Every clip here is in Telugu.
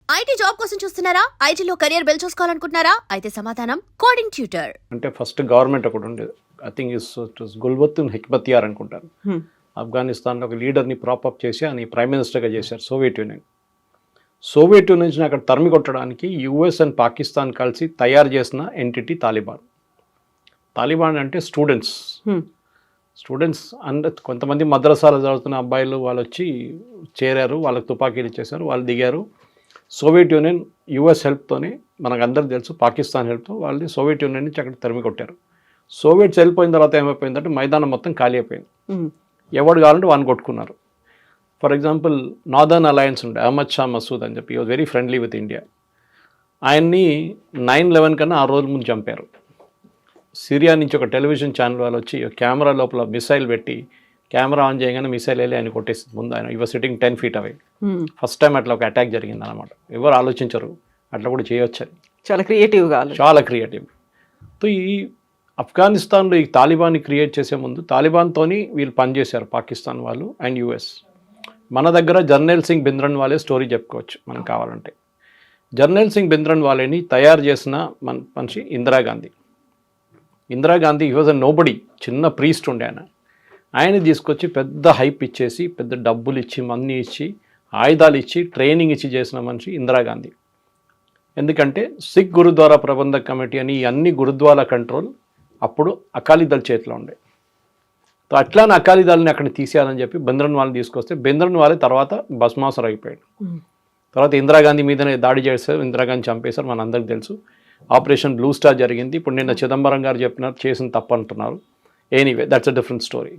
ఐటీ జాబ్ కోసం చూస్తున్నారా? ఐటీలో కెరియర్ బిల్డ్ చూసుకోవాలనుకుంటున్నారా? అయితే సమాధానం కోడింగ్ ట్యూటర్. అంటే ఫస్ట్ గవర్నమెంట్ ఒకటి ఉండేది. ఐ థింక్ ఇస్ గుల్బతున్ హెక్మతియార్ అనుకుంటాను. ఆఫ్ఘనిస్తాన్లో ఒక లీడర్ని ప్రాపప్ చేసి ఆయన ప్రైమ్ మినిస్టర్గా చేశారు సోవియట్ యూనియన్ నుంచి అక్కడ తరిమి కొట్టడానికి యుఎస్ అండ్ పాకిస్తాన్ కలిసి తయారు చేసిన ఎంటిటీ తాలిబాన్ అంటే స్టూడెంట్స్ అండ్ కొంతమంది మద్రసాలు చదువుతున్న అబ్బాయిలు వాళ్ళు వచ్చి చేరారు, వాళ్ళకి తుపాకీలు ఇచ్చేసారు, వాళ్ళు దిగారు. సోవియట్ యూనియన్ యుఎస్ హెల్ప్తోనే, మనకు అందరికి తెలుసు, పాకిస్తాన్ హెల్ప్తో వాళ్ళని సోవియట్ యూనియన్ నుంచి అక్కడ తరిమి కొట్టారు. సోవియట్స్ వెళ్ళిపోయిన తర్వాత ఏమైపోయిందంటే మైదానం మొత్తం ఖాళీ అయిపోయింది. ఎవడు కావాలంటే వాడిని కొట్టుకున్నారు. ఫర్ ఎగ్జాంపుల్ నార్దర్న్ అలయన్స్ ఉండే అహ్మద్ షా మసూద్ అని చెప్పి was very friendly with India. ఆయన్ని 9/11 కన్నా 6 రోజుల ముందు చంపారు. సిరియా నుంచి ఒక టెలివిజన్ ఛానల్ వాళ్ళు వచ్చి కెమెరా లోపల మిసైల్ పెట్టి కెమెరా ఆన్ చేయగానే మిసైల్ వెళ్ళి ఆయన కొట్టేసింది ముందు. ఆయన ఇవర్ సిట్టింగ్ 10 feet అవే. ఫస్ట్ టైం అట్లా ఒక అటాక్ జరిగింది అనమాట. ఎవరు ఆలోచించరు అట్లా కూడా చేయొచ్చని. చాలా క్రియేటివ్గా, చాలా క్రియేటివ్. సో ఈ ఆఫ్ఘనిస్తాన్లో ఈ తాలిబాన్ని క్రియేట్ చేసే ముందు తాలిబాన్తోని వీళ్ళు పనిచేశారు పాకిస్తాన్ వాళ్ళు అండ్ యుఎస్. మన దగ్గర జర్నైల్ సింగ్ భింద్రన్ వాళ్ళే స్టోరీ చెప్పుకోవచ్చు మనం కావాలంటే. జర్నైల్ సింగ్ భింద్రన్ వాళ్ళని తయారు చేసిన మనిషి Indira Gandhi. He was a nobody, చిన్న ప్రీస్ట్ ఉండే ఆయన తీసుకొచ్చి పెద్ద హైప్ ఇచ్చేసి, పెద్ద డబ్బులు ఇచ్చి, మనీ ఇచ్చి, ఆయుధాలు ఇచ్చి, ట్రైనింగ్ ఇచ్చి చేసిన మనిషి ఇందిరాగాంధీ. ఎందుకంటే సిక్ గురుద్వారా ప్రబంధక్ కమిటీ అని ఈ అన్ని గురుద్వారా కంట్రోల్ అప్పుడు అకాలీదళ్ చేతిలో ఉండే. సో అట్లానే అకాలీదళని అక్కడ తీసేయాలని చెప్పి భింద్రన్ వాళ్ళని తీసుకొస్తే భింద్రన్ వాళ్ళే తర్వాత భస్మాసురు అయిపోయాడు. తర్వాత ఇందిరాగాంధీ మీదనే దాడి చేశారు, ఇందిరాగాంధీ చంపేశారు, మన అందరికి తెలుసు. ఆపరేషన్ బ్లూ స్టార్ జరిగింది. ఇప్పుడు నిన్న చిదంబరం గారు చెప్పినారు చేసిన తప్పు అంటున్నారు. Anyway that's a different story.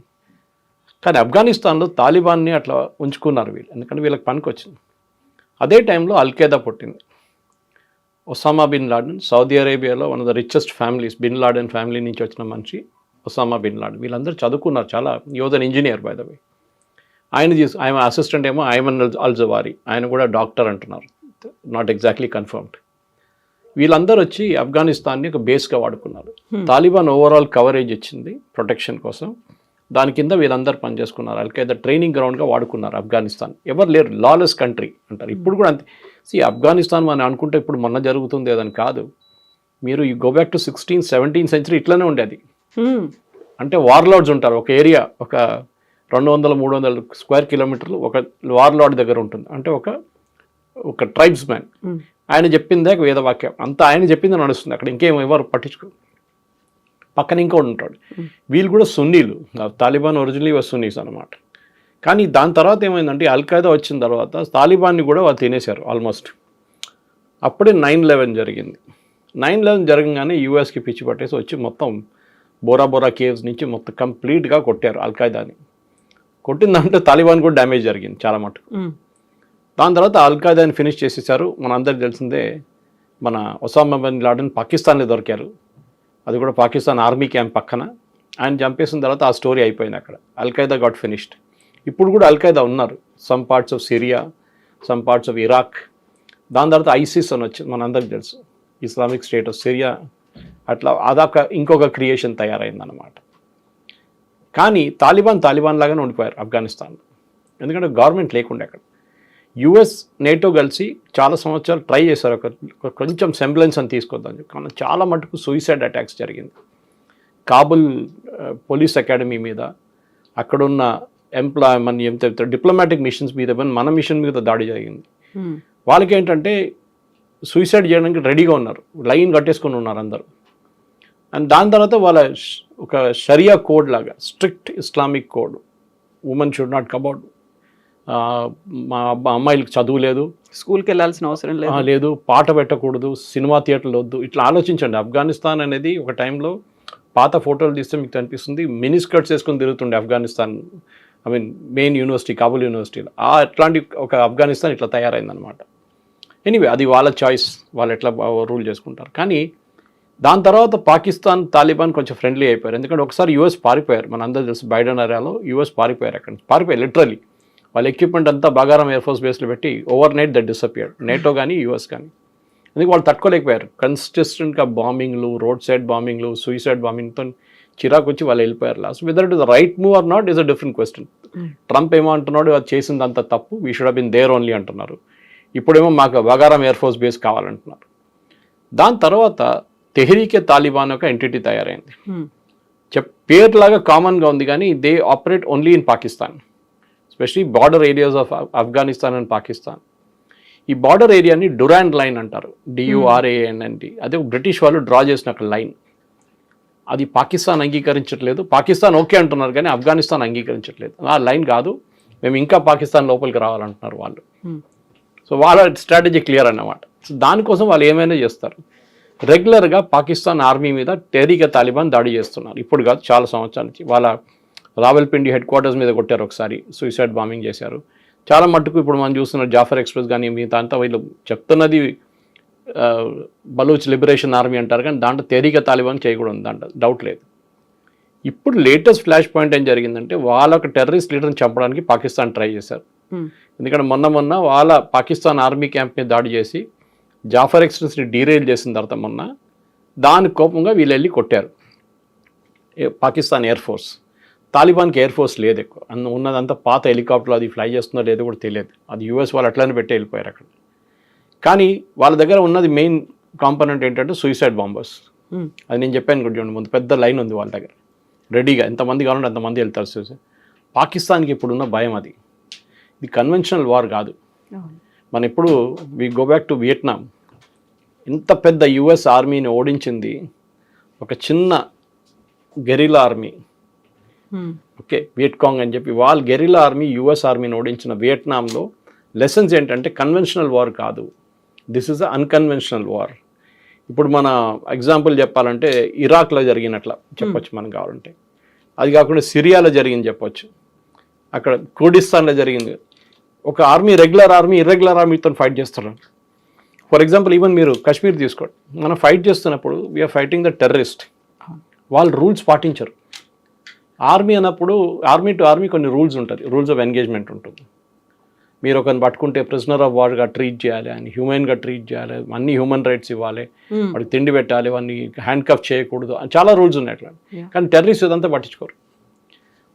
కానీ ఆఫ్ఘనిస్తాన్లో తాలిబాన్ని అట్లా ఉంచుకున్నారు వీళ్ళు, ఎందుకంటే వీళ్ళకి పనికి వచ్చింది. అదే టైంలో అల్ఖైదా పుట్టింది. ఒసామా బిన్ లాడెన్, సౌదీ అరేబియాలో one of the richest families, bin Laden family నుంచి వచ్చిన మనిషి ఒసామా బిన్ లాడెన్. వీళ్ళందరూ చదువుకున్నారు, చాలా యువజన్ ఇంజనీర్ బై ద వే. ఆయన అసిస్టెంట్ ఏమో ఐమన్ అల్ జవారీ, ఆయన కూడా డాక్టర్ అంటున్నారు, నాట్ ఎగ్జాక్ట్లీ కన్ఫర్మ్డ్. వీళ్ళందరూ వచ్చి ఆఫ్ఘనిస్తాన్ని ఒక బేస్గా వాడుకున్నారు. తాలిబాన్ ఓవరాల్ కవరేజ్ ఇచ్చింది ప్రొటెక్షన్ కోసం. దాని కింద వీళ్ళందరూ పనిచేసుకున్నారు. అల్ఖైదా ట్రైనింగ్ గ్రౌండ్గా వాడుకున్నారు ఆఫ్ఘనిస్తాన్. ఎవరు లేరు, లాలెస్ కంట్రీ అంటారు. ఇప్పుడు కూడా అంతే. ఆఫ్ఘనిస్తాన్ మనం అనుకుంటే ఇప్పుడు మొన్న జరుగుతుంది అదని కాదు. మీరు you go back to 16th 17th century ఇట్లనే ఉండేది. అంటే వార్లార్డ్స్ ఉంటారు. ఒక ఏరియా ఒక 200-300 స్క్వేర్ కిలోమీటర్లు ఒక వార్లార్డ్ దగ్గర ఉంటుంది. అంటే ఒక ట్రైబ్స్ మ్యాన్. ఆయన చెప్పిందే వేదవాక్యం అంతా, ఆయన చెప్పింది నడుస్తుంది అక్కడ. ఇంకేం ఎవరు పట్టించుకో. పక్కన ఇంకోటి ఉంటాడు. వీళ్ళు కూడా సున్నీలు. తాలిబాన్ ఒరిజినలీ సున్నీస్ అనమాట. కానీ దాని తర్వాత ఏమైందంటే అల్ఖైదా వచ్చిన తర్వాత తాలిబాన్ని కూడా వాళ్ళు తినేశారు ఆల్మోస్ట్. అప్పుడే 9/11 జరిగింది. 9/11 జరగగానే యూఎస్కి పిచ్చి పట్టేసి వచ్చి మొత్తం బోరా కేవ్స్ నుంచి మొత్తం కంప్లీట్గా కొట్టారు అల్ఖైదాని. కొట్టిందంటే తాలిబాన్ కూడా డ్యామేజ్ జరిగింది చాలా మటుకు. దాని తర్వాత అల్ఖైదాని ఫినిష్ చేసేసారు. మన అందరికి తెలిసిందే, మన ఒసామా బిన్ లాడెన్ పాకిస్తాన్లో దొరికారు. అది కూడా పాకిస్తాన్ ఆర్మీ క్యాంప్ పక్కన. ఆయన చంపేసిన తర్వాత ఆ స్టోరీ అయిపోయింది అక్కడ. Al-Qaeda got finished. ఇప్పుడు కూడా అల్ఖైదా ఉన్నారు, some parts of Syria, some parts of Iraq. దాని తర్వాత ఐసిస్ అని వచ్చింది, మన అందరికి తెలుసు, ఇస్లామిక్ స్టేట్ ఆఫ్ సిరియా. అట్లా అదొక ఇంకొక క్రియేషన్ తయారైందన్నమాట. కానీ తాలిబాన్ లాగానే ఉండిపోయారు ఆఫ్ఘనిస్తాన్లో, ఎందుకంటే గవర్నమెంట్ లేకుండా అక్కడ. యుఎస్ నేటో కలిసి చాలా సంవత్సరాలు ట్రై చేశారు కొంచెం సెంబ్లెన్స్ అని తీసుకొద్దాం. కానీ చాలా మటుకు సూసైడ్ అటాక్స్ జరిగింది. కాబుల్ పోలీస్ అకాడమీ మీద, అక్కడున్న డిప్లొమాటిక్ మిషన్స్ మీద, మన మిషన్ మీద దాడి జరిగింది. వాళ్ళకి ఏంటంటే సూసైడ్ చేయడానికి రెడీగా ఉన్నారు, లైన్ కట్టేసుకొని ఉన్నారు అందరూ. అండ్ దాని తర్వాత వాళ్ళ ఒక షరియా కోడ్ లాగా, strict Islamic code, women should not come out, మా అమ్మాయిలకు చదువు లేదు, స్కూల్కి వెళ్ళాల్సిన అవసరం లేదు, పాట పెట్టకూడదు, సినిమా థియేటర్లు వద్దు. ఇట్లా ఆలోచించండి. ఆఫ్ఘనిస్తాన్ అనేది ఒక టైంలో పాత ఫోటోలు తీస్తే మీకు అనిపిస్తుంది మినీ స్కర్ట్స్ వేసుకొని తిరుగుతుండే ఆఫ్ఘనిస్తాన్. మెయిన్ యూనివర్సిటీ, కాబుల్ యూనివర్సిటీలో. అట్లాంటి ఒక ఆఫ్ఘనిస్తాన్ ఇట్లా తయారైందనమాట. ఎనీవే అది వాళ్ళ చాయిస్, వాళ్ళు ఎట్లా రూల్ చేసుకుంటారు. కానీ దాని తర్వాత పాకిస్తాన్ తాలిబాన్ కొంచెం ఫ్రెండ్లీ అయిపోయారు. ఎందుకంటే ఒకసారి యూఎస్ పారిపోయారు, మన అందరూ తెలుసు, బైడెన్ ఏరియాలో యూఎస్ పారిపోయారు. అక్కడ పారిపోయారు లిటరలీ. వాళ్ళ ఎక్విప్మెంట్ అంతా బాగారం ఎయిర్ఫోర్స్ బేస్లో పెట్టి overnight that disappeared. NATO కానీ యూఎస్ కానీ. ఎందుకు వాళ్ళు తట్టుకోలేకపోయారు. కన్సిస్టెంట్గా బాంబింగ్లు, రోడ్ సైడ్ బాంబింగ్లు, సూసైడ్ బాంబింగ్తో చిరాకు వచ్చి వాళ్ళు వెళ్ళిపోయారు last. Whether it is the right move or not is a different question. Trump ఏమో అంటున్నాడు అది చేసింది అంత తప్పు, we should have been there only అంటున్నారు. ఇప్పుడేమో మాకు బగారం ఎయిర్ ఫోర్స్ బేస్ కావాలంటున్నారు. దాని తర్వాత తెహ్రీకే తాలిబాన్ ఒక ఎంటిటీ తయారైంది. పేరులాగా కామన్గా ఉంది కానీ they operate only in Pakistan, especially border areas of Afghanistan and Pakistan. ఈ బార్డర్ ఏరియాని డురాండ్ లైన్ అంటారు, DURAND. అదే బ్రిటిష్ వాళ్ళు డ్రా చేసిన ఒక లైన్. అది పాకిస్తాన్ అంగీకరించట్లేదు. పాకిస్తాన్ ఓకే అంటున్నారు కానీ ఆఫ్ఘనిస్తాన్ అంగీకరించట్లేదు. ఆ లైన్ కాదు, మేము ఇంకా పాకిస్తాన్ లోపలికి రావాలంటున్నారు వాళ్ళు. సో వాళ్ళ స్ట్రాటజీ క్లియర్ అన్నమాట. సో దానికోసం వాళ్ళు ఏమైనా చేస్తారు. రెగ్యులర్గా పాకిస్తాన్ ఆర్మీ మీద తెహ్రీకే తాలిబాన్ దాడి చేస్తున్నారు. ఇప్పుడు కాదు, చాలా సంవత్సరాల నుంచి. వాళ్ళ రావల్పిండి హెడ్ క్వార్టర్స్ మీద కొట్టారు ఒకసారి, సూసైడ్ బాంబింగ్ చేశారు. చాలా మట్టుకు ఇప్పుడు మనం చూస్తున్న జాఫర్ ఎక్స్ప్రెస్ కానీ మిగతా అంతా వీళ్ళు చెప్తున్నది బలూచ్ లిబరేషన్ ఆర్మీ అంటారు కానీ దాంట్లో తెహ్రీకే తాలిబాన్ చేయకూడదు, దాంట్లో డౌట్ లేదు. ఇప్పుడు లేటెస్ట్ ఫ్లాష్ పాయింట్ ఏం జరిగిందంటే వాళ్ళ ఒక టెర్రరిస్ట్ లీడర్ని చంపడానికి పాకిస్తాన్ ట్రై చేశారు. ఎందుకంటే మొన్న వాళ్ళ పాకిస్తాన్ ఆర్మీ క్యాంప్ మీద దాడి చేసి జాఫర్ ఎక్స్ప్రెస్ని డీరైల్ చేసిన తర్వాత దాని కోపంగా వీళ్ళు వెళ్ళి కొట్టారు పాకిస్తాన్ ఎయిర్ ఫోర్స్. తాలిబాన్కి ఎయిర్ ఫోర్స్ లేదు ఎక్కువ, ఉన్నదంతా పాత హెలికాప్టర్లు, అది ఫ్లై చేస్తుందో లేదో కూడా తెలియదు. అది US వాళ్ళు అట్లనే పెట్టి వెళ్ళిపోయారు అక్కడ. కానీ వాళ్ళ దగ్గర ఉన్నది మెయిన్ కాంపోనెంట్ ఏంటంటే సూసైడ్ బాంబర్స్. అది నేను చెప్పాను కూడా, ముందు పెద్ద లైన్ ఉంది వాళ్ళ దగ్గర రెడీగా, ఎంతమంది కావాలంటే అంతమంది వెళ్తారు సూసైడ్. పాకిస్తాన్కి ఇప్పుడున్న భయం అది. ఇది కన్వెన్షనల్ వార్ కాదు. మన ఇప్పుడు we go back to Vietnam. ఇంత పెద్ద US ఆర్మీని ఓడించింది ఒక చిన్న గెరిలా ఆర్మీ, ఓకే, వియట్కాంగ్ అని చెప్పి. వాళ్ళ గెరిలా ఆర్మీ US ఆర్మీని ఓడించిన వియట్నాంలో లెసన్స్ ఏంటంటే కన్వెన్షనల్ వార్ కాదు, this is a unconventional war. ఇప్పుడు మన ఎగ్జాంపుల్ చెప్పాలంటే ఇరాక్లో జరిగినట్లా చెప్పొచ్చు మనం కావాలంటే. అది కాకుండా సిరియాలో జరిగింది చెప్పొచ్చు, అక్కడ కుర్డిస్తాన్లో జరిగింది. ఒక ఆర్మీ రెగ్యులర్ ఆర్మీ ఇర్రెగ్యులర్ ఆర్మీతో ఫైట్ చేస్తారు. ఫర్ ఎగ్జాంపుల్ ఈవెన్ మీరు కాశ్మీర్ తీసుకోండి, మనం ఫైట్ చేస్తున్నప్పుడు వీఆర్ ఫైటింగ్ ద టెర్రరిస్ట్. వాళ్ళు రూల్స్ పాటించరు. ఆర్మీ అన్నప్పుడు ఆర్మీ టు ఆర్మీ కొన్ని రూల్స్ ఉంటుంది, రూల్స్ ఆఫ్ ఎంగేజ్మెంట్ ఉంటుంది. మీరు ఒకరిని పట్టుకుంటే ప్రిజనర్ ఆఫ్ వార్గా ట్రీట్ చేయాలి, అని హ్యూమన్గా ట్రీట్ చేయాలి, అన్ని హ్యూమన్ రైట్స్ ఇవ్వాలి, వాడికి తిండి పెట్టాలి, వాడిని హ్యాండ్ కఫ్ చేయకూడదు, చాలా రూల్స్ ఉన్నాయి అట్లా. కానీ టెర్రరిస్ట్ ఇదంతా పట్టించుకోరు.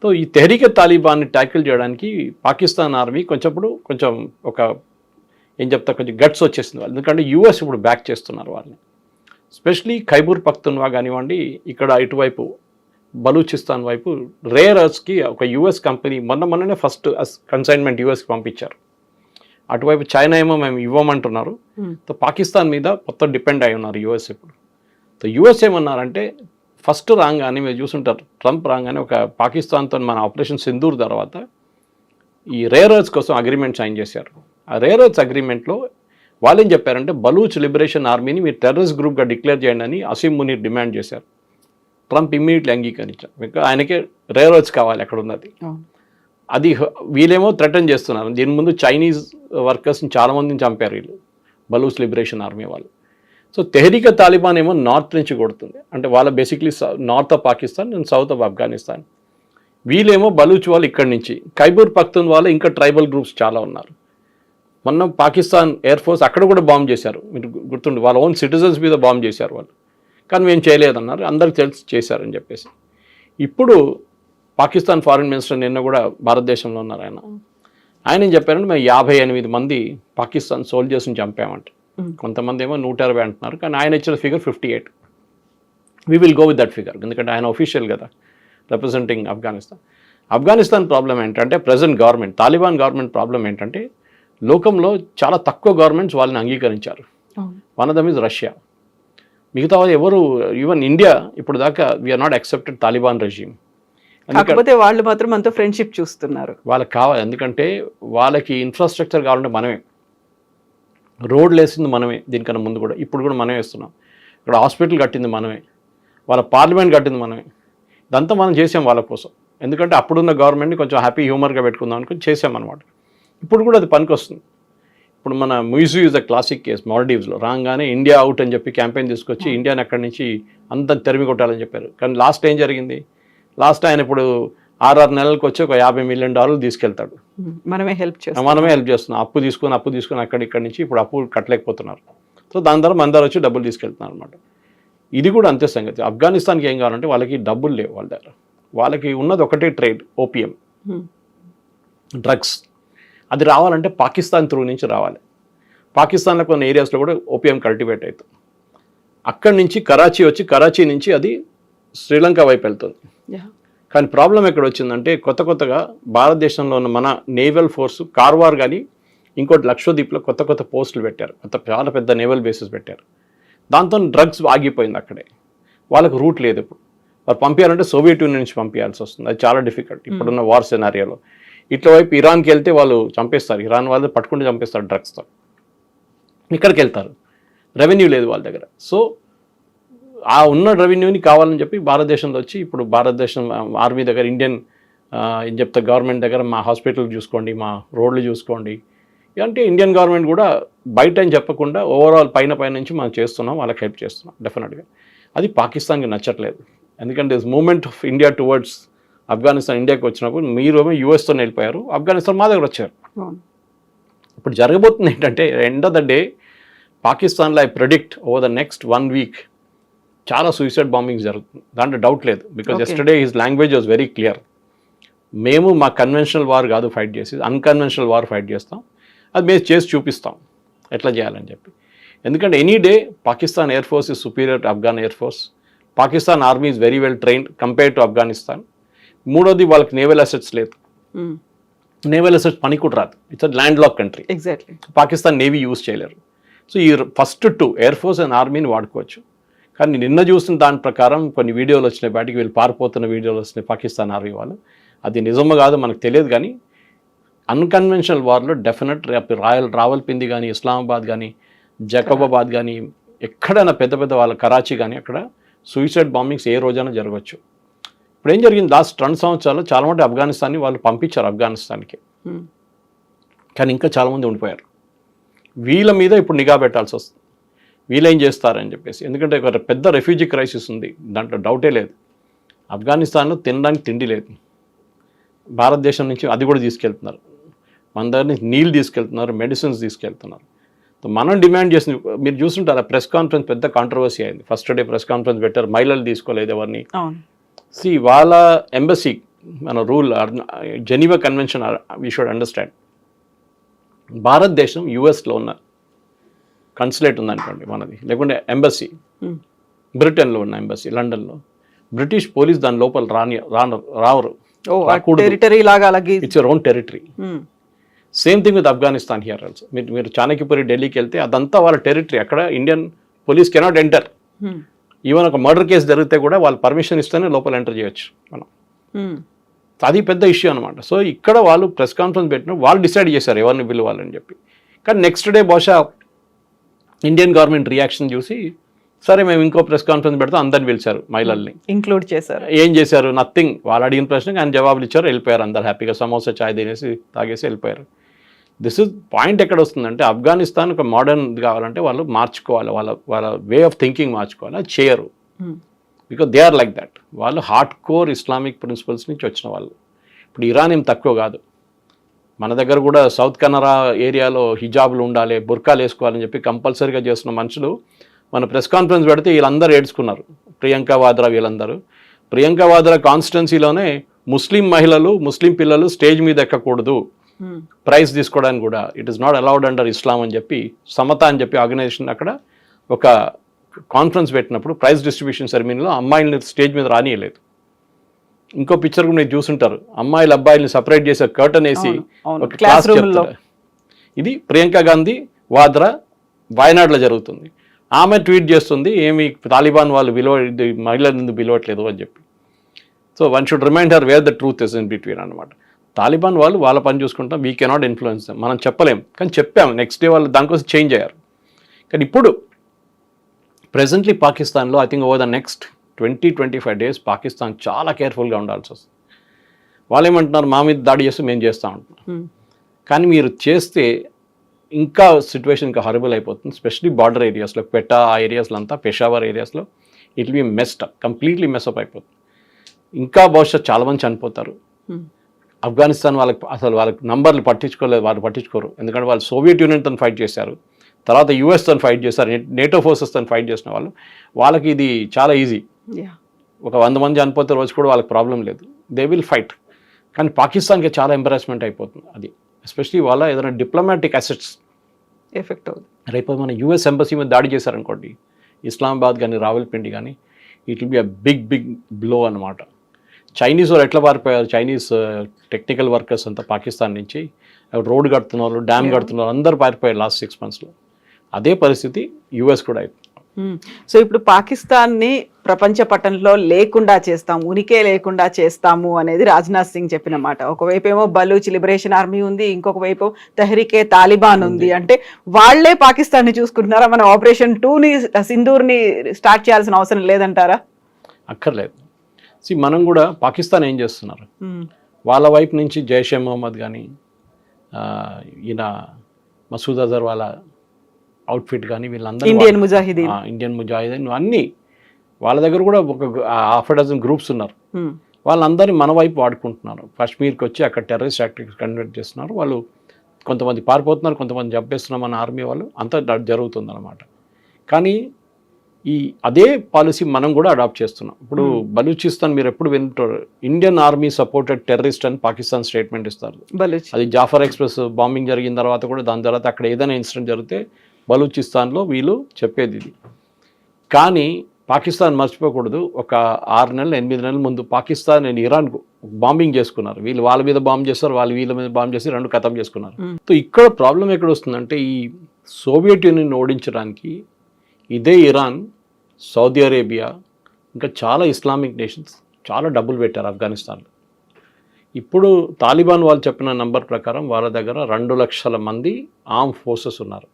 సో ఈ తెహ్రీకే తాలిబాన్ని ట్యాకిల్ చేయడానికి పాకిస్తాన్ ఆర్మీ కొంచెం ఒక ఏం చెప్తా కొంచెం గట్స్ వచ్చేసింది వాళ్ళు. ఎందుకంటే US ఇప్పుడు బ్యాక్ చేస్తున్నారు వాళ్ళని. స్పెషలీ ఖైబర్ పఖ్తూన్వా కానివ్వండి, ఇక్కడ ఇటువైపు బలూచిస్తాన్ వైపు రేర్ ఎర్త్స్కి ఒక US కంపెనీ మొన్ననే ఫస్ట్ కన్సైన్మెంట్ USకి పంపించారు. అటువైపు చైనా ఏమో మేము ఇవ్వమంటున్నారు. సో పాకిస్తాన్ మీద మొత్తం డిపెండ్ అయి ఉన్నారు US ఇప్పుడు. సో US ఏమన్నారంటే ఫస్ట్ రాగానే మీరు చూసుంటారు, ట్రంప్ రాగానే ఒక పాకిస్తాన్తో మన ఆపరేషన్ సింధూర్ తర్వాత ఈ రేర్ ఎర్త్స్ కోసం అగ్రిమెంట్ సైన్ చేశారు. ఆ రేర్ ఎర్త్స్ అగ్రిమెంట్లో వాళ్ళు ఏం చెప్పారంటే బలూచ్ లిబరేషన్ ఆర్మీని మీరు టెర్రరిస్ట్ గ్రూప్గా డిక్లేర్ చేయండి అని అసీం మునీర్ డిమాండ్ చేశారు. ట్రంప్ ఇమ్మీడియట్లీ అంగీకరించారు. ఇంకా ఆయనకే రేర్ ఎర్త్స్ కావాలి అక్కడ ఉన్నది. అది వీళ్ళేమో థ్రెటన్ చేస్తున్నారు. దీని ముందు చైనీస్ వర్కర్స్ని చాలామందిని చంపారు వీళ్ళు, బలూచ్ లిబరేషన్ ఆర్మీ వాళ్ళు. సో తెహ్రీకే తాలిబాన్ ఏమో నార్త్ నుంచి కొడుతుంది, అంటే వాళ్ళ basically north of Pakistan and south of Afghanistan. వీళ్ళేమో బలూచ్ వాళ్ళు ఇక్కడి నుంచి. ఖైబర్ పఖ్తూన్వాలో ఇంకా ట్రైబల్ గ్రూప్స్ చాలా ఉన్నారు. మొన్న పాకిస్తాన్ ఎయిర్ ఫోర్స్ అక్కడ కూడా బాంబ్ చేశారు, మీరు గుర్తుండి, వాళ్ళ ఓన్ సిటిజన్స్ మీద బాంబ్ చేశారు వాళ్ళు. కానీ మేము చేయలేదన్నారు, అందరికి తెలిసి చేశారని చెప్పేసి. ఇప్పుడు పాకిస్తాన్ ఫారిన్ మినిస్టర్ నిన్న కూడా భారతదేశంలో ఉన్నారు. ఆయన ఏం చెప్పారంటే మేము 58 మంది పాకిస్తాన్ సోల్జర్స్ని చంపామంట. కొంతమంది ఏమో 120 అంటున్నారు, కానీ ఆయన ఇచ్చిన figure 58. We will go with that figure, ఎందుకంటే ఆయన ఒఫీషియల్ కదా రిప్రజెంటింగ్ ఆఫ్ఘనిస్తాన్ ప్రాబ్లం ఏంటంటే present government, Taliban government problem ఏంటంటే లోకంలో చాలా తక్కువ గవర్నమెంట్స్ వాళ్ళని అంగీకరించారు. One of them is Russia. మిగతా వాళ్ళు ఎవరు, ఈవెన్ ఇండియా ఇప్పుడు దాకా we are not accepted Taliban regime. కాకపోతే వాళ్ళు మాత్రం మనతో ఫ్రెండ్షిప్ చూస్తున్నారు. వాళ్ళకి కావాలి, ఎందుకంటే వాళ్ళకి ఇన్ఫ్రాస్ట్రక్చర్ కావాలంటే మనమే, రోడ్లు వేసింది మనమే, దీనికన్నా ముందు కూడా ఇప్పుడు కూడా మనమే వేస్తున్నాం. ఇక్కడ హాస్పిటల్ కట్టింది మనమే, వాళ్ళ పార్లమెంట్ కట్టింది మనమే. ఇదంతా మనం చేసాం వాళ్ళ కోసం, ఎందుకంటే అప్పుడున్న గవర్నమెంట్ని కొంచెం హ్యాపీ హ్యూమర్గా పెట్టుకుందాం అనుకుని చేసామన్నమాట. ఇప్పుడు కూడా అది పనికి వస్తుంది. ఇప్పుడు మన Muizzu is the classic case. మాల్డీవ్స్లో రాగానే ఇండియా అవుట్ అని చెప్పి క్యాంపెయిన్ తీసుకొచ్చి ఇండియాని అక్కడి నుంచి అంతా తెరిమి కొట్టాలని చెప్పారు. కానీ లాస్ట్ ఏం జరిగింది, లాస్ట్ ఆయన ఇప్పుడు 6 నెలలకు వచ్చి ఒక $50 మిలియన్ తీసుకెళ్తాడు. మనమే హెల్ప్ చేస్తున్నాం. అప్పు తీసుకొని ఇక్కడి నుంచి ఇప్పుడు అప్పు కట్టలేకపోతున్నారు. సో దాని ద్వారా మన దగ్గర వచ్చి డబ్బులు తీసుకెళ్తున్నారు అనమాట. ఇది కూడా అంతే సంగతి. ఆఫ్ఘనిస్తాన్కి ఏం కావాలంటే వాళ్ళకి డబ్బులు లేవు వాళ్ళ దగ్గర. వాళ్ళకి ఉన్నది ఒకటే ట్రేడ్, ఓపియం, డ్రగ్స్. అది రావాలంటే పాకిస్తాన్ త్రూ నుంచి రావాలి. పాకిస్తాన్లో కొన్ని ఏరియాస్లో కూడా ఓపియం కల్టివేట్ అవుతుంది. అక్కడి నుంచి కరాచీ వచ్చి కరాచీ నుంచి అది శ్రీలంక వైపు వెళ్తుంది. కానీ ప్రాబ్లం ఎక్కడ వచ్చిందంటే కొత్తగా భారతదేశంలో ఉన్న మన నేవల్ ఫోర్స్ కార్వార్ కానీ ఇంకోటి లక్షద్వీప్లో కొత్త పోస్టులు పెట్టారు, చాలా పెద్ద నేవల్ బేసెస్ పెట్టారు. దాంతో డ్రగ్స్ ఆగిపోయింది అక్కడే. వాళ్ళకు రూట్ లేదు. ఇప్పుడు వారు పంపించాలంటే సోవియట్ యూనియన్ నుంచి పంపించాల్సి వస్తుంది. అది చాలా డిఫికల్ట్ ఇప్పుడున్న వార్ సినారియోలో. ఇట్లా వైపు ఇరాన్కి వెళ్తే వాళ్ళు చంపేస్తారు, ఇరాన్ వాళ్ళు పట్టుకుంటే చంపేస్తారు డ్రగ్స్తో. ఇక్కడికి వెళ్తారు, రెవెన్యూ లేదు వాళ్ళ దగ్గర. సో ఆ ఉన్న రెవెన్యూని కావాలని చెప్పి భారతదేశంలో వచ్చి ఇప్పుడు భారతదేశం ఆర్మీ దగ్గర ఇండియన్ ఏం చెప్తా గవర్నమెంట్ దగ్గర మా హాస్పిటల్ చూసుకోండి, మా రోడ్లు చూసుకోండి అంటే ఇండియన్ గవర్నమెంట్ కూడా బయట అని చెప్పకుండా ఓవరాల్ పైన నుంచి మనం చేస్తున్నాం, వాళ్ళకి హెల్ప్ చేస్తున్నాం డెఫినెట్గా. అది పాకిస్తాన్కి నచ్చట్లేదు. ఎందుకంటే moment of India towards Afghanistan ఇండియాకి వచ్చినప్పుడు మీరేమో యూఎస్తో వెళ్ళిపోయారు, ఆఫ్ఘనిస్తాన్ మా దగ్గర వచ్చారు. ఇప్పుడు జరగబోతుంది ఏంటంటే ఎండ్ ఆఫ్ ద డే పాకిస్తాన్లో I predict over the next 1 week చాలా సూసైడ్ బాంబింగ్స్ జరుగుతుంది, దాంట్లో డౌట్ లేదు. Because yesterday his language was very clear. మేము మా కన్వెన్షనల్ వార్ కాదు ఫైట్ చేసి, అన్కన్వెన్షనల్ వార్ ఫైట్ చేస్తాం, అది మేము చేసి చూపిస్తాం ఎట్లా చేయాలని చెప్పి. ఎందుకంటే any day Pakistan air force is superior to Afghan air force. Pakistan army is very well trained compare to Afghanistan. మూడోది వాళ్ళకి నేవల్ అసెట్స్ లేదు, నేవల్ అసెట్స్ పని కూడా రాదు. It's a land lock country. Exactly Pakistan navy use చేయలేరు. సో ఈ ఫస్ట్ 2 ఎయిర్ ఫోర్స్ అండ్ ఆర్మీని వాడుకోవచ్చు. కానీ నిన్న చూసిన దాని ప్రకారం కొన్ని వీడియోలు వచ్చినాయి బయటికి, వీళ్ళు పారిపోతున్న వీడియోలు వచ్చినాయి పాకిస్తాన్ ఆర్మీ వాళ్ళు. అది నిజమో కాదో మనకు తెలియదు, కానీ అన్కన్వెన్షనల్ వార్లో డెఫినెట్ రావల్పిండి కానీ ఇస్లామాబాద్ కానీ జకబాబాద్ కానీ ఎక్కడైనా పెద్ద వాళ్ళ కరాచీ కానీ అక్కడ సూసైడ్ బాంబింగ్స్ ఏ రోజైనా జరగవచ్చు. ఇప్పుడు ఏం జరిగింది, లాస్ట్ 2 సంవత్సరాలు చాలామంది ఆఫ్ఘనిస్తాన్ని వాళ్ళు పంపించారు ఆఫ్ఘనిస్తాన్కి, కానీ ఇంకా చాలామంది ఉండిపోయారు. వీళ్ళ మీద ఇప్పుడు నిఘా పెట్టాల్సి వస్తుంది, వీళ్ళేం చేస్తారని చెప్పేసి. ఎందుకంటే ఒక పెద్ద రెఫ్యూజీ క్రైసిస్ ఉంది, దాంట్లో డౌటే లేదు. ఆఫ్ఘనిస్తాన్లో తినడానికి తిండి లేదు, భారతదేశం నుంచి అది కూడా తీసుకెళ్తున్నారు, మన దగ్గర నుంచి నీళ్ళు తీసుకెళ్తున్నారు, మెడిసిన్స్ తీసుకెళ్తున్నారు. మనం డిమాండ్ చేసింది మీరు చూస్తుంటారు, ప్రెస్ కాన్ఫరెన్స్ పెద్ద కాంట్రవర్సీ అయింది. ఫస్ట్ డే ప్రెస్ కాన్ఫరెన్స్ పెట్టారు, మహిళలు తీసుకోలేదు ఎవరిని. వాళ్ళ ఎంబసీ మన rule Geneva convention we should understand. భారతదేశం యుఎస్లో ఉన్న కన్సులేట్ ఉందనుకోండి మనది, లేకుంటే ఎంబసీ బ్రిటన్లో ఉన్న ఎంబసీ లండన్లో, బ్రిటిష్ పోలీస్ దాని లోపల రావరు. It's your own territory. Same thing with Afghanistan here also. మీరు చాణక్యపురి ఢిల్లీకి వెళ్తే అదంతా వాళ్ళ టెరిటరీ, అక్కడ Indian police cannot enter. Even ఒక మర్డర్ కేసు జరిగితే కూడా వాళ్ళు పర్మిషన్ ఇస్తేనే లోపల ఎంటర్ చేయొచ్చు మనం. అది పెద్ద ఇష్యూ అనమాట. సో ఇక్కడ వాళ్ళు ప్రెస్ కాన్ఫరెన్స్ పెట్టిన వాళ్ళు డిసైడ్ చేశారు ఎవరిని పిలవాలని చెప్పి. కానీ నెక్స్ట్ డే బహుశా ఇండియన్ గవర్నమెంట్ రియాక్షన్ చూసి సరే మేము ఇంకో ప్రెస్ కాన్ఫరెన్స్ పెడతాం, అందరిని పిలిచారు, మహిళల్ని ఇంక్లూడ్ చేశారు. ఏం చేశారు, నథింగ్. వాళ్ళు అడిగిన ప్రశ్నకి ఆయన జవాబులు ఇచ్చారు, వెళ్ళిపోయారు. అందరు హ్యాపీగా సమోసా చాయ్ తినేసి తాగేసి వెళ్ళిపోయారు. దిస్ ఇస్ పాయింట్ ఎక్కడ వస్తుందంటే ఆఫ్ఘనిస్తాన్ ఒక మోడర్న్ కావాలంటే వాళ్ళు మార్చుకోవాలి, వాళ్ళ వే ఆఫ్ థింకింగ్ మార్చుకోవాలి. అది చేయరు, because they are like that. వాళ్ళు హార్డ్ కోర్ ఇస్లామిక్ ప్రిన్సిపల్స్ నుంచి వచ్చిన వాళ్ళు. ఇప్పుడు ఇరాన్ ఏం తక్కువ కాదు, మన దగ్గర కూడా సౌత్ కెనరా ఏరియాలో హిజాబ్లు ఉండాలి, బుర్కాలు వేసుకోవాలని చెప్పి కంపల్సరీగా చేస్తున్న మనుషులు మన ప్రెస్ కాన్ఫరెన్స్ పెడితే వీళ్ళందరూ ఏడ్చుకున్నారు. ప్రియాంక వాద్రా వీళ్ళందరూ. ప్రియాంక వాద్రా కాన్స్టిట్యున్సీలోనే ముస్లిం మహిళలు ముస్లిం పిల్లలు స్టేజ్ మీద ఎక్కకూడదు ప్రైజ్ తీసుకోవడానికి కూడా, it is not allowed under Islam అని చెప్పి సమత అని చెప్పి ఆర్గనైజేషన్ అక్కడ ఒక కాన్ఫరెన్స్ పెట్టినప్పుడు ప్రైజ్ డిస్ట్రిబ్యూషన్ సెరమనీలో అమ్మాయిల్ని స్టేజ్ మీద రానియలేదు. ఇంకో పిక్చర్ కూడా మీరు చూసుంటారు, అమ్మాయిలు అబ్బాయిల్ని సపరేట్ చేసే కర్టన్ వేసి ఒక క్లాస్ చెప్తారు. ఇది ప్రియాంక గాంధీ వాద్రా వాయనాడులో జరుగుతుంది. ఆమె ట్వీట్ చేస్తుంది, ఏమి తాలిబాన్ వాళ్ళు మహిళలను పిలవట్లేదు అని చెప్పి. So one should remind her where the truth is in between అనమాట. తాలిబాన్ వాళ్ళు వాళ్ళ పని చూసుకుంటాం, వీ కెనాట్ ఇన్ఫ్లుయెన్స్ దెమ్. మనం చెప్పలేం, కానీ చెప్పాము. నెక్స్ట్ డే వాళ్ళు దానికోసం చేంజ్ అయ్యారు. కానీ ఇప్పుడు ప్రెజెంట్లీ పాకిస్తాన్లో I think over the next 20-25 days Pakistan చాలా కేర్ఫుల్గా ఉండాల్సి వస్తుంది. వాళ్ళు ఏమంటున్నారు, మా మీద దాడి చేస్తే మేము చేస్తూ ఉంటున్నాం. కానీ మీరు చేస్తే ఇంకా సిచ్యువేషన్ ఇంకా హారబుల్ అయిపోతుంది. స్పెషలీ బార్డర్ ఏరియాస్లో, క్వెటా ఆ ఏరియాస్లో అంతా, పెషావర్ ఏరియాస్లో it will B messed up, completely mess up అయిపోతుంది. ఇంకా బహుశా చాలామంది చనిపోతారు. ఆఫ్ఘనిస్తాన్ వాళ్ళకి నంబర్లు పట్టించుకోలేదు, వాళ్ళు పట్టించుకోరు. ఎందుకంటే వాళ్ళు సోవియట్ యూనియన్తో ఫైట్ చేశారు, తర్వాత యుఎస్తో ఫైట్ చేశారు, నేటో ఫోర్సెస్తో ఫైట్ చేసిన వాళ్ళకి ఇది చాలా ఈజీ. ఒక 100 మంది చనిపోతే రోజు కూడా వాళ్ళకి ప్రాబ్లం లేదు, దే విల్ ఫైట్. కానీ పాకిస్తాన్కి చాలా ఎంబరాస్మెంట్ అయిపోతుంది అది. ఎస్పెషలీ వాళ్ళ ఏదైనా డిప్లొమాటిక్ అసెట్స్ ఎఫెక్ట్ అవుతుంది. రేపు మన యూఎస్ ఎంబసీ మీద దాడి చేశారనుకోండి, ఇస్లామాబాద్ కానీ రావల్పిండి కానీ, it will be a big blow అనమాట. చైనీస్ వాళ్ళు ఎట్లా పారిపోయారు, చైనీస్ టెక్నికల్ వర్కర్స్ అంతా పాకిస్తాన్ నుంచి రోడ్ కడుతున్న వాళ్ళు, డ్యామ్ కడుతున్న వాళ్ళు అందరూ పారిపోయారు లాస్ట్ 6 monthsలో. అదే పరిస్థితి యూఎస్ కూడా అయిపోయింది. సో ఇప్పుడు పాకిస్తాన్ని ప్రపంచ పటంలో లేకుండా చేస్తాం, ఉనికే లేకుండా చేస్తాము అనేది రాజ్నాథ్ సింగ్ చెప్పిన మాట. ఒకవైపు ఏమో బలూచ్ లిబరేషన్ ఆర్మీ ఉంది, ఇంకొక వైపు తెహ్రీకే తాలిబాన్ ఉంది. అంటే వాళ్లే పాకిస్తాన్ని చూసుకుంటున్నారా? మన ఆపరేషన్ 2ని సింధూర్ని స్టార్ట్ చేయాల్సిన అవసరం లేదంటారా? అక్కర్లేదు. మనం కూడా పాకిస్తాన్ ఏం చేస్తున్నారు, వాళ్ళ వైపు నుంచి జైషే మొహమ్మద్ కానీ, ఈయన మసూద్ అజర్ వాళ్ళ అవుట్ఫిట్ కానీ, వీళ్ళందరూ ఇండియన్ ముజాహిదీన్ అన్నీ వాళ్ళ దగ్గర కూడా ఒక 6 గ్రూప్స్ ఉన్నారు. వాళ్ళందరినీ మన వైపు వాడుకుంటున్నారు. కాశ్మీర్కి వచ్చి అక్కడ టెర్రరిస్ట్ యాక్టివిటీస్ కండక్ట్ చేస్తున్నారు. వాళ్ళు కొంతమంది పారిపోతున్నారు, కొంతమంది చంపేస్తున్నాం మన ఆర్మీ వాళ్ళు, అంతా జరుగుతుంది అనమాట. కానీ అదే పాలసీ మనం కూడా అడాప్ట్ చేస్తున్నాం. ఇప్పుడు బలూచిస్తాన్ మీరు ఎప్పుడు వింటారు, ఇండియన్ ఆర్మీ సపోర్టెడ్ టెర్రరిస్ట్ అని పాకిస్తాన్ స్టేట్మెంట్ ఇస్తారు. అది జాఫర్ ఎక్స్ప్రెస్ బాంబింగ్ జరిగిన తర్వాత కూడా, దాని తర్వాత అక్కడ ఏదైనా ఇన్సిడెంట్ జరిగితే బలూచిస్తాన్లో వీళ్ళు చెప్పేది ఇది. కానీ పాకిస్తాన్ మర్చిపోకూడదు, ఒక 6 నెలలు 8 నెలల ముందు పాకిస్తాన్ అండ్ ఇరాన్ బాంబింగ్ చేసుకున్నారు. వీళ్ళు వాళ్ళ మీద బాంబ్ చేస్తారు, వాళ్ళు వీళ్ళ మీద బాంబ్ చేసి 2 ఖతం చేసుకున్నారు. సో ఇక్కడ ప్రాబ్లం ఎక్కడ వస్తుందంటే, ఈ సోవియట్ యూనియన్ ఓడించడానికి ఇదే ఇరాన్, సౌదీ అరేబియా, ఇంకా చాలా ఇస్లామిక్ నేషన్స్ చాలా డబ్బులు పెట్టారు ఆఫ్ఘనిస్తాన్లో. ఇప్పుడు తాలిబాన్ వాళ్ళు చెప్పిన నంబర్ ప్రకారం వాళ్ళ దగ్గర 2 లక్షల మంది ఆర్మ్ ఫోర్సెస్ ఉన్నారు,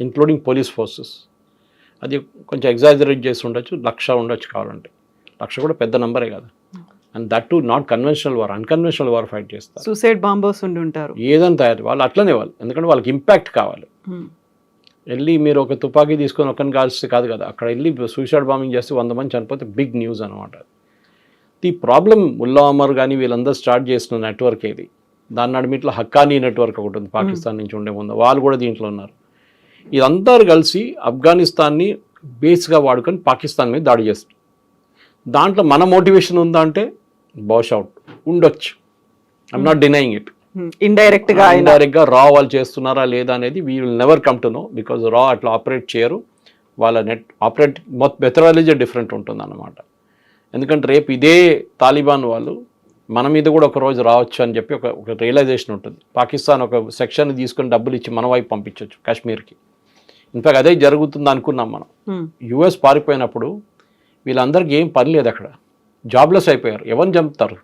ఇంక్లూడింగ్ పోలీస్ ఫోర్సెస్. అది కొంచెం ఎగ్జాజరేట్ చేసి ఉండొచ్చు, 1,00,000 ఉండొచ్చు కావాలంటే. 1,00,000 కూడా పెద్ద నంబరే కదా. And that to not conventional war, unconventional war fight చేస్తారు. సూసైడ్ బాంబర్స్ ఉండి ఉంటారు, ఏదైనా తయారు వాళ్ళు అట్లనే వాళ్ళు, ఎందుకంటే వాళ్ళకి ఇంపాక్ట్ కావాలి. వెళ్ళి మీరు ఒక తుపాకీ తీసుకొని ఒకరిని కాల్స్తే కాదు కదా, అక్కడ వెళ్ళి సూసైడ్ బాంబింగ్ చేస్తే 100 మంది చనిపోతే బిగ్ న్యూస్ అనమాట. ఈ ప్రాబ్లం ముల్లా అమర్ కానీ వీళ్ళందరూ స్టార్ట్ చేసిన నెట్వర్క్ ఏది, దాని నడిమిట్లో హక్కానీ నెట్వర్క్ ఒకటి ఉంది పాకిస్తాన్ నుంచి ఉండే ముందు, వాళ్ళు కూడా దీంట్లో ఉన్నారు. ఇదంతా కలిసి ఆఫ్ఘనిస్తాన్ని బేస్గా వాడుకొని పాకిస్తాన్ మీద దాడి చేస్తారు. దాంట్లో మన మోటివేషన్ ఉందా అంటే బహుశా ఉండొచ్చు, ఐఎమ్ నాట్ డినయింగ్ ఇట్. ఇండైరెక్ట్గా రా వాళ్ళు చేస్తున్నారా లేదా అనేది we will never come to know, because రా అట్లా ఆపరేట్ చేయరు. వాళ్ళ ఆపరేట్ మెథడాలజీ డిఫరెంట్ ఉంటుంది అన్నమాట. ఎందుకంటే రేపు ఇదే తాలిబాన్ వాళ్ళు మన మీద కూడా ఒక రోజు రావచ్చు అని చెప్పి ఒక రియలైజేషన్ ఉంటుంది. పాకిస్తాన్ ఒక సెక్షన్ తీసుకొని డబ్బులు ఇచ్చి మన వైపు పంపించవచ్చు కాశ్మీర్కి. ఇన్ఫాక్ట్ అదే జరుగుతుంది అనుకున్నాం మనం. యుఎస్ పారిపోయినప్పుడు వీళ్ళందరికీ ఏం పని లేదు, అక్కడ జాబ్లెస్ అయిపోయారు. ఎవరిని చంపుతారు,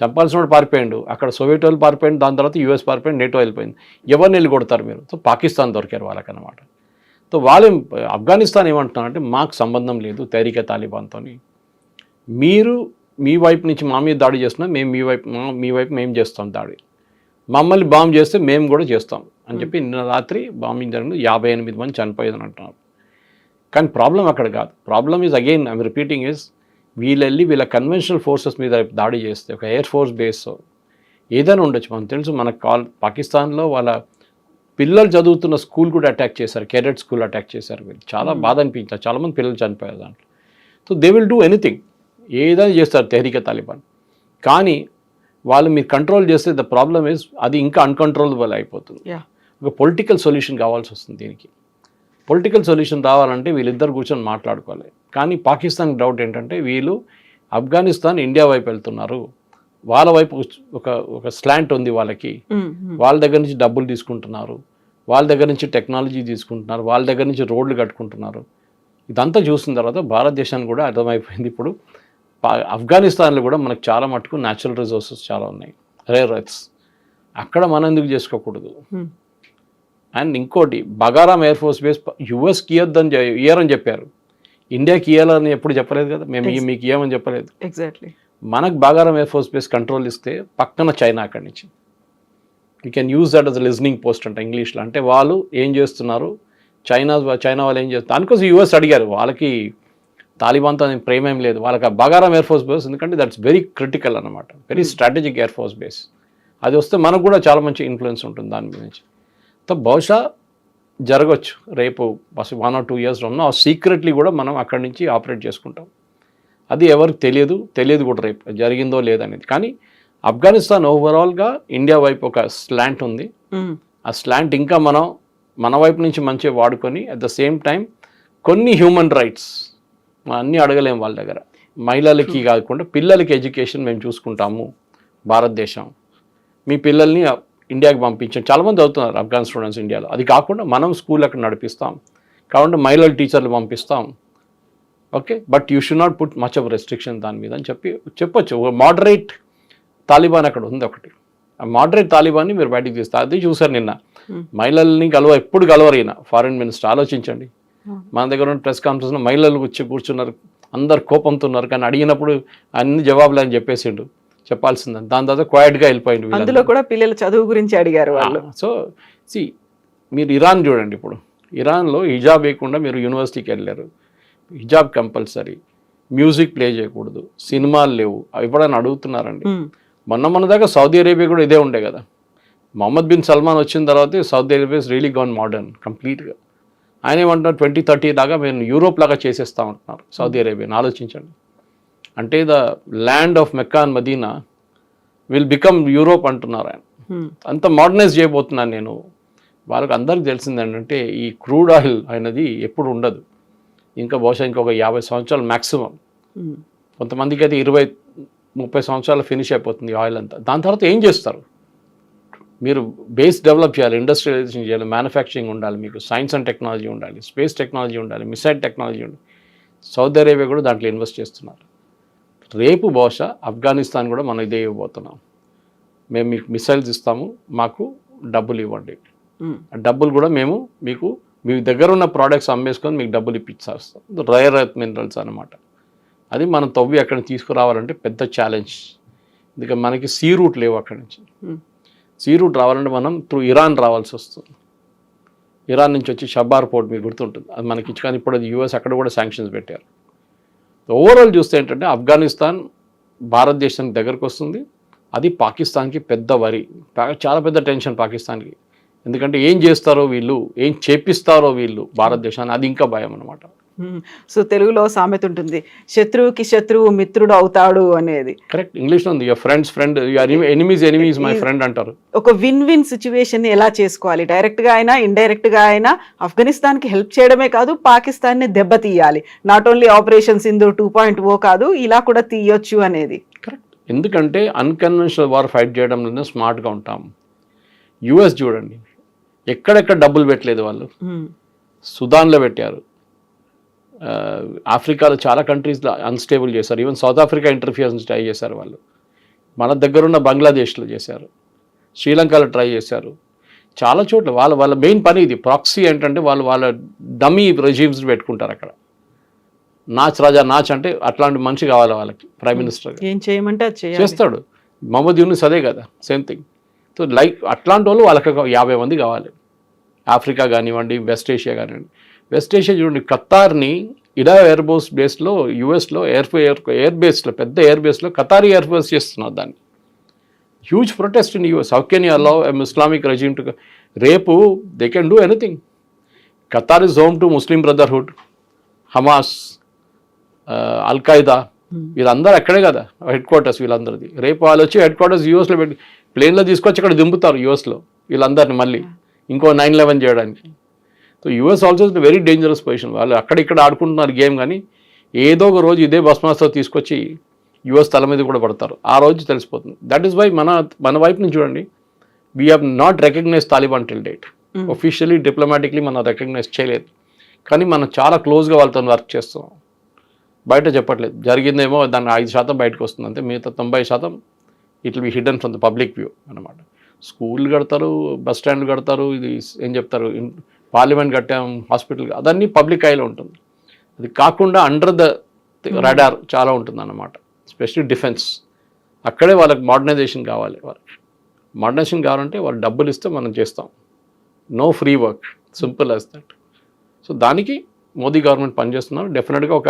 చంపాల్సిన వాడు పారిపోయాడు, అక్కడ సోవియట్ వాళ్ళు పారిపోయింది, దాని తర్వాత యూఎస్ పారిపోయింది, నేటో వెళ్ళిపోయింది. ఎవరిని వెళ్ళి కొడతారు మీరు? సో పాకిస్తాన్ దొరికారు వాళ్ళకన్నమాట. సో వాళ్ళు ఆఫ్ఘనిస్తాన్ ఏమంటున్నారంటే మాకు సంబంధం లేదు తెహ్రీకే తాలిబాన్తో, మీరు మీ వైపు నుంచి మా మీద దాడి చేస్తున్నా, మేము మీ వైపు మేము చేస్తాం దాడి, మమ్మల్ని బాంబ్ చేస్తే మేము కూడా చేస్తాం అని చెప్పి నిన్న రాత్రి బాంబింగ్ జరిగింది, 58 మంది చనిపోయేదని అంటున్నారు. కానీ ప్రాబ్లం అక్కడ కాదు. Problem is again I'm repeating is వీళ్ళ కన్వెన్షనల్ ఫోర్సెస్ మీద దాడి చేస్తే, ఒక ఎయిర్ ఫోర్స్ బేస్ ఏదైనా ఉండొచ్చు. మనకు తెలుసు, మన పాకిస్తాన్లో వాళ్ళ పిల్లలు చదువుతున్న స్కూల్ కూడా అటాక్ చేశారు, కేడెట్ స్కూల్ అటాక్ చేశారు. వీళ్ళు చాలా బాధ అనిపించారు, చాలామంది పిల్లలు చనిపోయారు దాంట్లో. So they will do anything, ఏదైనా చేస్తారు తెహ్రీకే తాలిబాన్. కానీ వాళ్ళు మీరు కంట్రోల్ చేస్తే ద ప్రాబ్లమ్ ఈజ్ అది ఇంకా అన్కంట్రోలబుల్ అయిపోతుంది. ఒక పొలిటికల్ సొల్యూషన్ కావాల్సి వస్తుంది దీనికి. పొలిటికల్ సొల్యూషన్ రావాలంటే వీళ్ళిద్దరు కూర్చొని మాట్లాడుకోవాలి. కానీ పాకిస్తాన్ డౌట్ ఏంటంటే వీళ్ళు ఆఫ్ఘనిస్తాన్ ఇండియా వైపు వెళ్తున్నారు, వాళ్ళ వైపు ఒక స్లాంట్ ఉంది వాళ్ళకి, వాళ్ళ దగ్గర నుంచి డబ్బులు తీసుకుంటున్నారు, వాళ్ళ దగ్గర నుంచి టెక్నాలజీ తీసుకుంటున్నారు, వాళ్ళ దగ్గర నుంచి రోడ్లు కట్టుకుంటున్నారు. ఇదంతా చూసిన తర్వాత భారతదేశానికి కూడా అర్థమైపోయింది, ఇప్పుడు ఆఫ్ఘనిస్తాన్లో కూడా మనకు చాలా మటుకు న్యాచురల్ రిసోర్సెస్ చాలా ఉన్నాయి, రేర్ ఎర్త్స్, అక్కడ మనం ఎందుకు చేసుకోకూడదు. అండ్ ఇంకోటి, బగారాం ఎయిర్ ఫోర్స్ బేస్ యుఎస్కి ఇయ్యరని చెప్పారు, ఇండియాకి ఇయ్యాలని ఎప్పుడు చెప్పలేదు కదా, మేము మీకు ఇయ్యమని చెప్పలేదు. ఎగ్జాక్ట్లీ. మనకు Bagram air force base control ఇస్తే పక్కన చైనా అక్కడి నుంచి we can use that as listening post అంట ఇంగ్లీష్లో. అంటే వాళ్ళు ఏం చేస్తున్నారు, చైనా వాళ్ళు ఏం చేస్తారు, దానికోసం యూఎస్ అడిగారు. వాళ్ళకి తాలిబాన్తో ప్రేమ ఏం లేదు, వాళ్ళకి బగారాం ఎయిర్ ఫోర్స్ బేస్, ఎందుకంటే దట్స్ వెరీ క్రిటికల్ అనమాట, very strategic air force base. అది వస్తే మనకు కూడా చాలా మంచి ఇన్ఫ్లుయెన్స్ ఉంటుంది దాని గురించి. సో బహుశా జరగవచ్చు రేపు 1 or 2 years ఉన్న సీక్రెట్లీ కూడా మనం అక్కడి నుంచి ఆపరేట్ చేసుకుంటాం. అది ఎవరికి తెలియదు కూడా రేపు జరిగిందో లేదనేది. కానీ ఆఫ్ఘనిస్తాన్ ఓవరాల్గా ఇండియా వైపు ఒక స్లాంట్ ఉంది, ఆ స్లాంట్ ఇంకా మనం మన వైపు నుంచి మంచిగా వాడుకొని అట్ ద సేమ్ టైం కొన్ని హ్యూమన్ రైట్స్ అన్నీ అడగలేము వాళ్ళ దగ్గర. మహిళలకి కాకుండా పిల్లలకి ఎడ్యుకేషన్ మేము చూసుకుంటాము భారతదేశం, మీ పిల్లల్ని ఇండియాకి పంపించాం. చాలామంది అవుతున్నారు ఆఫ్ఘన్ స్టూడెంట్స్ ఇండియాలో. అది కాకుండా మనం స్కూల్ అక్కడ నడిపిస్తాం, కాబట్టి మహిళల టీచర్లు పంపిస్తాం. Okay, but you should not put much of restriction దాని మీద అని చెప్పొచ్చు. ఒక మోడరేట్ తాలిబాన్ అక్కడ ఉంది ఒకటి. ఆ మోడరేట్ తాలిబాన్ని మీరు బయటకు తీస్తారు. అది చూసారు నిన్న మహిళల్ని ఎప్పుడు కలవరు ఈయన ఫారిన్ మినిస్టర్. ఆలోచించండి, మన దగ్గర ఉన్న ప్రెస్ కాన్ఫరెన్స్లో మహిళలు వచ్చి కూర్చున్నారు, అందరు కోపంతో ఉన్నారు, కానీ అడిగినప్పుడు అన్ని జవాబులు అని చెప్పేసిండు, చెప్పాల్సిందని. దాని తర్వాత క్వైట్గా వెళ్ళిపోయింది. అందులో కూడా పిల్లల చదువు గురించి అడిగారు వాళ్ళు. సో మీరు ఇరాన్ చూడండి. ఇప్పుడు ఇరాన్లో హిజాబ్ వేయకుండా మీరు యూనివర్సిటీకి వెళ్ళారు, హిజాబ్ కంపల్సరీ, మ్యూజిక్ ప్లే చేయకూడదు, సినిమాలు లేవు. అవి ఎప్పుడైనా అడుగుతున్నారండి? మొన్న దాకా సౌదీ అరేబియా కూడా ఇదే ఉండే కదా. మొహమ్మద్ బిన్ సల్మాన్ వచ్చిన తర్వాత Saudi Arabia is really gone modern కంప్లీట్గా. ఆయన ఏమంటున్నారు 2030 దాకా మేము యూరోప్ లాగా చేసేస్తా ఉంటున్నారు సౌదీ అరేబియాని. ఆలోచించండి, అంటే the land of Mecca and Medina will become Europe అంటున్నారు ఆయన. అంత మోడర్నైజ్ చేయబోతున్నాను నేను. వాళ్ళకి అందరికీ తెలిసింది ఏంటంటే ఈ క్రూడ్ ఆయిల్ అనేది ఎప్పుడు ఉండదు, ఇంకా బహుశా ఇంకొక 50 సంవత్సరాలు మ్యాక్సిమం. కొంతమందికి అయితే 20-30 సంవత్సరాలు ఫినిష్ అయిపోతుంది ఆయిల్ అంతా. దాని తర్వాత ఏం చేస్తారు? మీరు బేస్ డెవలప్ చేయాలి, ఇండస్ట్రియలైజేషన్ చేయాలి, మ్యానుఫ్యాక్చరింగ్ ఉండాలి, మీకు సైన్స్ అండ్ టెక్నాలజీ ఉండాలి, స్పేస్ టెక్నాలజీ ఉండాలి, మిసైల్ టెక్నాలజీ ఉండాలి. సౌదీ అరేబియా కూడా దాంట్లో ఇన్వెస్ట్ చేస్తున్నారు. రేపు బహుశా ఆఫ్ఘనిస్తాన్ కూడా మనం ఇదే ఇవ్వబోతున్నాం. మేము మీకు మిసైల్స్ ఇస్తాము, మాకు డబ్బులు ఇవ్వండి. ఆ డబ్బులు కూడా మేము మీకు మీ దగ్గర ఉన్న ప్రోడక్ట్స్ అమ్మేసుకొని మీకు డబ్బులు ఇప్పించేస్తాం. రేర్ ఎర్త్ మినరల్స్ అనమాట. అది మనం తవ్వి అక్కడ తీసుకురావాలంటే పెద్ద ఛాలెంజ్. ఎందుకంటే మనకి సీ రూట్ లేవు అక్కడి నుంచి. సీ రూట్ రావాలంటే మనం త్రూ ఇరాన్ రావాల్సి వస్తుంది. ఇరాన్ నుంచి వచ్చి షబార్ పోర్ట్ మీకు గుర్తుంటుంది, అది మనకి ఇచ్చి. కానీ ఇప్పుడు అది యూఎస్ అక్కడ కూడా శాంక్షన్స్ పెట్టారు. ఓవరాల్ చూస్తే ఏంటంటే ఆఫ్ఘనిస్తాన్ భారతదేశానికి దగ్గరకు వస్తుంది. అది పాకిస్తాన్కి పెద్ద వరి, చాలా పెద్ద టెన్షన్ పాకిస్తాన్కి. ఎందుకంటే ఏం చేస్తారో వీళ్ళు, ఏం చేపిస్తారో వీళ్ళు భారతదేశాన్ని, అది ఇంకా భయం అనమాట. సో తెలుగులో సామెత ఉంటుంది, శత్రువుకి శత్రువు మిత్రుడు అవుతాడు అనేది. కరెక్ట్, ఇంగ్లీష్లో ఉంది, your friends friend, your enemies my friend అంటారు. ఒక విన్ విన్ సిచ్యువేషన్ ఎలా చేసుకోవాలి? డైరెక్ట్గా అయినా ఇండైరెక్ట్గా అయినా ఆఫ్ఘనిస్తాన్కి హెల్ప్ చేయడమే కాదు, పాకిస్తాన్ని దెబ్బతీయాలి. నాట్ ఓన్లీ ఆపరేషన్ సింధు 2.0 కాదు, ఇలా కూడా తీయొచ్చు అనేది. కరెక్ట్, ఎందుకంటే అన్కన్వెన్షనల్ వార్ ఫైట్ చేయడంలోనే స్మార్ట్గా ఉంటాం. యుఎస్ చూడండి, ఎక్కడెక్కడ డబ్బులు పెట్టలేదు వాళ్ళు. సుదాన్లో పెట్టారు, ఆఫ్రికాలో చాలా కంట్రీస్లో అన్స్టేబుల్ చేశారు. Even south Africa interference try చేశారు వాళ్ళు. మన దగ్గరున్న బంగ్లాదేశ్లో చేశారు, శ్రీలంకలో ట్రై చేశారు, చాలా చోట్ల. వాళ్ళ మెయిన్ పని ఇది. ప్రాక్సీ ఏంటంటే వాళ్ళ డమీ రెజీమ్స్ పెట్టుకుంటారు అక్కడ. నాచ్ రాజా నాచ్ అంటే అట్లాంటి మనిషి కావాలి వాళ్ళకి, ప్రైమ్ మినిస్టర్ ఏం చేయమంటే చేస్తాడు. మహమ్మద్ యూనిస్ అదే కదా, సేమ్ థింగ్. సో అట్లాంటి వాళ్ళు వాళ్ళకి 50 మంది కావాలి. ఆఫ్రికా కానివ్వండి, వెస్ట్ ఏషియా కానివ్వండి. వెస్ట్ ఏషియా చూడండి, ఖతార్ని ఇడా ఎయిర్ బోస్ బేస్లో యూఎస్లో ఎయిర్ బేస్లో, పెద్ద ఎయిర్ బేస్లో ఖతారీ ఎయిర్ బేస్ చేస్తున్నారు దాన్ని. Huge protest in US. How can you allow Islamic regime to? రేపు they can do anything. Qatar is home to Muslim brotherhood, Hamas, Al Qaeda, వీళ్ళందరూ అక్కడే కదా హెడ్ క్వార్టర్స్ వీళ్ళందరిది. రేపు వాళ్ళు వచ్చి హెడ్ క్వార్టర్స్ యూఎస్లో పెట్టి ప్లేన్లో తీసుకొచ్చి అక్కడ దింపుతారు యూఎస్లో వీళ్ళందరినీ మళ్ళీ ఇంకో 9/11 చేయడానికి. So US also is very dangerous position. వాళ్ళు అక్కడిక్కడ ఆడుకుంటున్నారు గేమ్, కానీ ఏదో ఒక రోజు ఇదే బస్మాస్తో తీసుకొచ్చి యూఎస్ తల మీద కూడా పడతారు. ఆ రోజు తెలిసిపోతుంది. దట్ ఈస్ వై మన వైపు నుంచి చూడండి, we have not recognize Taliban till date. Officially diplomatically మనం రికగ్నైజ్ చేయలేదు, కానీ మనం చాలా క్లోజ్గా వాళ్ళతో వర్క్ చేస్తాం. బయట చెప్పట్లేదు. జరిగిందేమో దాన్ని 5% బయటకు వస్తుంది అంతే. మిగతా 90% it will be hidden from the public view అనమాట. స్కూల్ కడతారు, బస్ స్టాండ్లు కడతారు, ఇది ఏం చెప్తారు, పార్లమెంట్ కట్టాం, హాస్పిటల్, అదన్నీ పబ్లిక్ ఐలో ఉంటుంది. అది కాకుండా అండర్ ద రాడార్ చాలా ఉంటుంది అన్నమాట. స్పెషల్లీ డిఫెన్స్, అక్కడే వాళ్ళకి మోడర్నైజేషన్ కావాలి. వాళ్ళకి మోడర్నైజేషన్ కావాలంటే వాళ్ళు డబ్బులు ఇస్తే మనం చేస్తాం. No free work, simple as that. So దానికి మోదీ గవర్నమెంట్ పనిచేస్తున్నారు. డెఫినెట్గా ఒక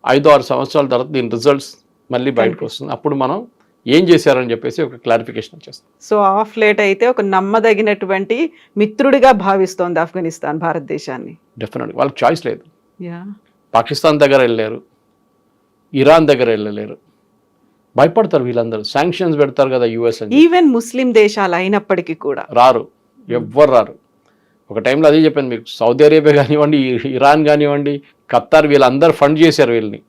5-6 సంవత్సరాల తర్వాత దీని రిజల్ట్స్ మళ్ళీ బయటకు వస్తుంది. అప్పుడు మనం ఏం చేశారని చెప్పేసి ఒక క్లారిఫికేషన్ వచ్చేస్తుంది. సో ఆఫ్ లేట్ అయితే ఒక నమ్మదగినటువంటి మిత్రుడిగా భావిస్తోంది ఆఫ్ఘనిస్తాన్ భారతదేశాన్ని. డెఫినెట్గా వాళ్ళకి చాయిస్ లేదు. పాకిస్తాన్ దగ్గర వెళ్ళలేరు, ఇరాన్ దగ్గర వెళ్ళలేరు, భయపడతారు వీళ్ళందరూ. శాంక్షన్స్ పెడతారు కదా యుఎస్ అని. ఈవెన్ ముస్లిం దేశాలు అయినప్పటికీ కూడా రారు, ఎవ్వరు రారు. ఒక టైంలో అదే చెప్పాను మీకు, సౌదీ అరేబియా కానివ్వండి, ఇరాన్ కానివ్వండి, ఖత్తర్, వీళ్ళందరూ ఫండ్ చేశారు వీళ్ళని.